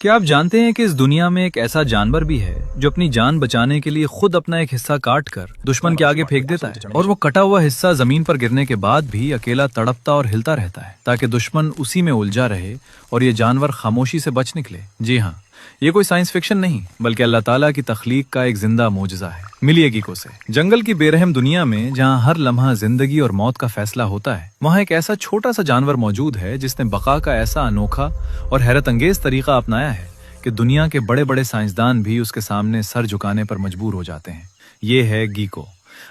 क्या आप जानते हैं कि इस दुनिया में एक ऐसा जानवर भी है जो अपनी जान बचाने के लिए खुद अपना एक हिस्सा काट कर दुश्मन के आगे फेंक देता है और वो कटा हुआ हिस्सा जमीन पर गिरने के बाद भी अकेला तड़पता और हिलता रहता है ताकि दुश्मन उसी में उलझा रहे और ये जानवर खामोशी से बच निकले। जी हाँ, ये कोई साइंस फिक्शन नहीं बल्कि अल्लाह ताला की तख्लीक का एक जिंदा मोजज़ा है। मिलिए गीको से। जंगल की बेरहम दुनिया में जहाँ हर लम्हा जिंदगी और मौत का फैसला होता है, वहाँ एक ऐसा छोटा सा जानवर मौजूद है जिसने बका का ऐसा अनोखा और हैरत अंगेज तरीका अपनाया है कि दुनिया के बड़े बड़े साइंसदान भी उसके सामने सर झुकाने पर मजबूर हो जाते हैं। ये है गीको,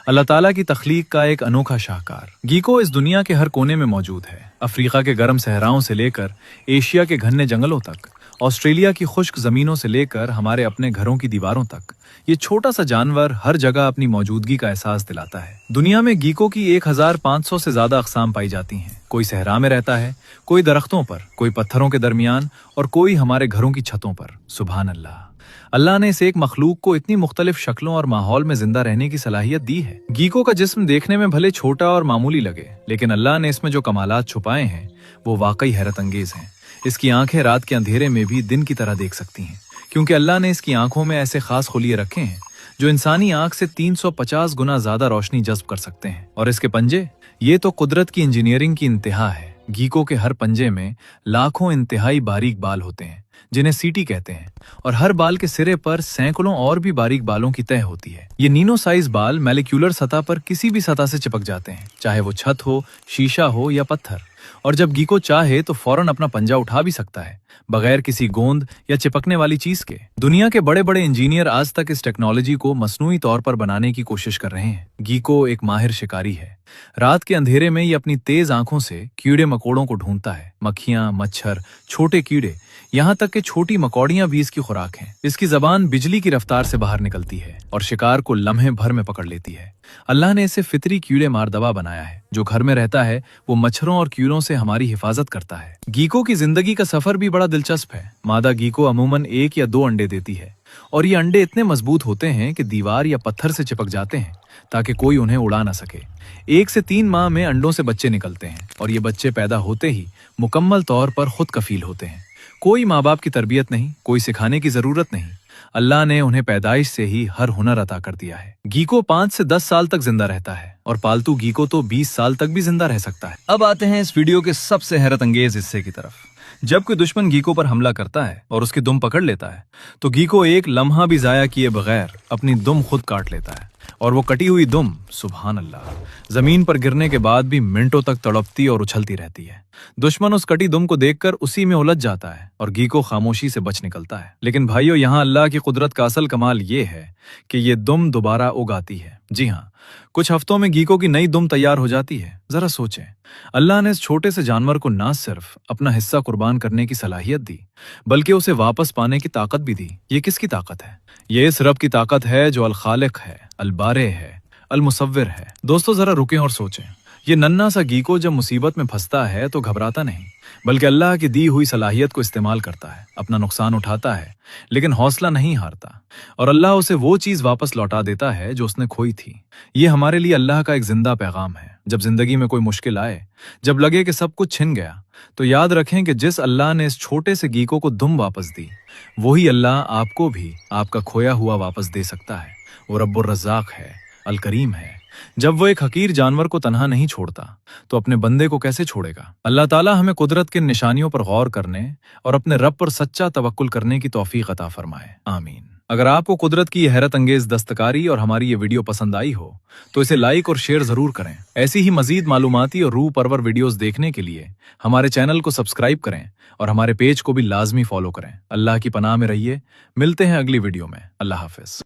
अल्लाह ताला की तख्लीक का एक अनोखा शाहकार। गीको इस दुनिया के हर कोने में मौजूद है, अफ्रीका के गर्म सहराओं से लेकर एशिया के घने जंगलों तक, ऑस्ट्रेलिया की खुश्क जमीनों से लेकर हमारे अपने घरों की दीवारों तक। ये छोटा सा जानवर हर जगह अपनी मौजूदगी का एहसास दिलाता है। दुनिया में गीको की 1500 से ज्यादा अक़साम पाई जाती हैं। कोई सहरा में रहता है, कोई दरख्तों पर, कोई पत्थरों के दरमियान और कोई हमारे घरों की छतों पर। सुभान अल्लाह, अल्लाह ने इस एक मखलूक को इतनी मुख्तलिफ शक्लों और माहौल में जिंदा रहने की सलाहियत दी है। गीको का जिस्म देखने में भले छोटा और मामूली लगे, लेकिन अल्लाह ने इसमें जो कमालात छुपाए हैं वो वाकई हैरत अंगेज हैं। इसकी आंखें रात के अंधेरे में भी दिन की तरह देख सकती हैं, क्योंकि अल्लाह ने इसकी आंखों में ऐसे खास खुलिये रखे हैं जो इंसानी आंख से 350 गुना ज्यादा रोशनी जज्ब कर सकते हैं। और इसके पंजे, ये तो कुदरत की इंजीनियरिंग की इंतहा है। गीको के हर पंजे में लाखों इंतहाई बारीक बाल होते हैं जिन्हें सीटी कहते हैं, और हर बाल के सिरे पर सैकड़ों और भी बारीक बालों की तह होती है। ये नीनो साइज बाल मॉलिक्यूलर सतह पर किसी भी सतह से चिपक जाते हैं, चाहे वो छत हो, शीशा हो या पत्थर। और जब गीको चाहे तो फौरन अपना पंजा उठा भी सकता है, बगैर किसी गोंद या चिपकने वाली चीज के। दुनिया के बड़े बड़े इंजीनियर आज तक इस टेक्नोलॉजी को मसनूई तौर पर बनाने की कोशिश कर रहे हैं। गीको एक माहिर शिकारी है। रात के अंधेरे में ये अपनी तेज आंखों से कीड़े मकोड़ों को ढूंढता है। मक्खियां, मच्छर, छोटे कीड़े, यहाँ तक कि छोटी मकौड़ियां भी इसकी खुराक हैं। इसकी जबान बिजली की रफ्तार से बाहर निकलती है और शिकार को लम्हे भर में पकड़ लेती है। अल्लाह ने इसे फितरी कीड़े मार दवा बनाया है। जो घर में रहता है वो मच्छरों और कीड़ों से हमारी हिफाजत करता है। गीको की जिंदगी का सफर भी बड़ा दिलचस्प है। मादा गीको अमूमन 1 या 2 अंडे देती है और ये अंडे इतने मजबूत होते हैं कि दीवार या पत्थर से चिपक जाते हैं ताकि कोई उन्हें उड़ा ना सके। 1 से 3 माह में अंडों से बच्चे निकलते हैं और ये बच्चे पैदा होते ही मुकम्मल तौर पर खुद कफील होते हैं। कोई माँ बाप की तरबियत नहीं, कोई सिखाने की जरूरत नहीं। अल्लाह ने उन्हें पैदाइश से ही हर हुनर अता कर दिया है। गीको 5 से 10 साल तक जिंदा रहता है और पालतू गीको तो 20 साल तक भी जिंदा रह सकता है। अब आते हैं इस वीडियो के सबसे हैरत अंगेज हिस्से की तरफ। जब कोई दुश्मन गीको पर हमला करता है और उसकी दुम पकड़ लेता है तो गीको एक लम्हा भी जाया किए बगैर अपनी दुम खुद काट लेता है, और वो कटी हुई दुम, सुभान अल्लाह, जमीन पर गिरने के बाद भी मिनटों तक तड़पती और उछलती रहती है। दुश्मन उस कटी दुम को देखकर उसी में उलझ जाता है और गीको खामोशी से बच निकलता है। लेकिन भाइयों, यहाँ अल्लाह की कुदरत का असल कमाल ये है कि ये दुम दोबारा उगाती है। जी हाँ, कुछ हफ्तों में गीको की नई दुम तैयार हो जाती है। जरा सोचें, अल्लाह ने इस छोटे से जानवर को ना सिर्फ अपना हिस्सा कुर्बान करने की सलाहियत दी, बल्कि उसे वापस पाने की ताकत भी दी। ये किसकी ताकत है? ये इस रब की ताकत है जो अल खालिक है, अल बारे है, अल मुसव्विर है। दोस्तों, जरा रुकें और सोचें। ये नन्हा सा गीको जब मुसीबत में फंसता है तो घबराता नहीं, बल्कि अल्लाह की दी हुई सलाहियत को इस्तेमाल करता है, अपना नुकसान उठाता है, लेकिन हौसला नहीं हारता, और अल्लाह उसे वो चीज वापस लौटा देता है जो उसने खोई थी। ये हमारे लिए अल्लाह का एक जिंदा पैगाम है। जब जिंदगी में कोई मुश्किल आए, जब लगे कि सब कुछ छिन गया, तो याद रखें कि जिस अल्लाह ने इस छोटे से गीको को दुम वापस दी, वही अल्लाह आपको भी आपका खोया हुआ वापस दे सकता है। वो रब्बुर रज़्ज़ाक़ है, अल करीम है। जब वो एक हकीर जानवर को तन्हा नहीं छोड़ता तो अपने बंदे को कैसे छोड़ेगा? अल्लाह ताला हमें कुदरत के निशानियों पर गौर करने और अपने रब पर सच्चा तवक्कुल करने की तौफीक अता फरमाए, आमीन। अगर आपको कुदरत की हैरत अंगेज दस्तकारी और हमारी ये वीडियो पसंद आई हो तो इसे लाइक और शेयर जरूर करें। ऐसी ही मजीद मालूमाती और रूह परवर वीडियोस देखने के लिए हमारे चैनल को सब्सक्राइब करें और हमारे पेज को भी लाजमी फॉलो करें। अल्लाह की पनाह में रहिए। मिलते हैं अगली वीडियो में। अल्लाह हाफिज।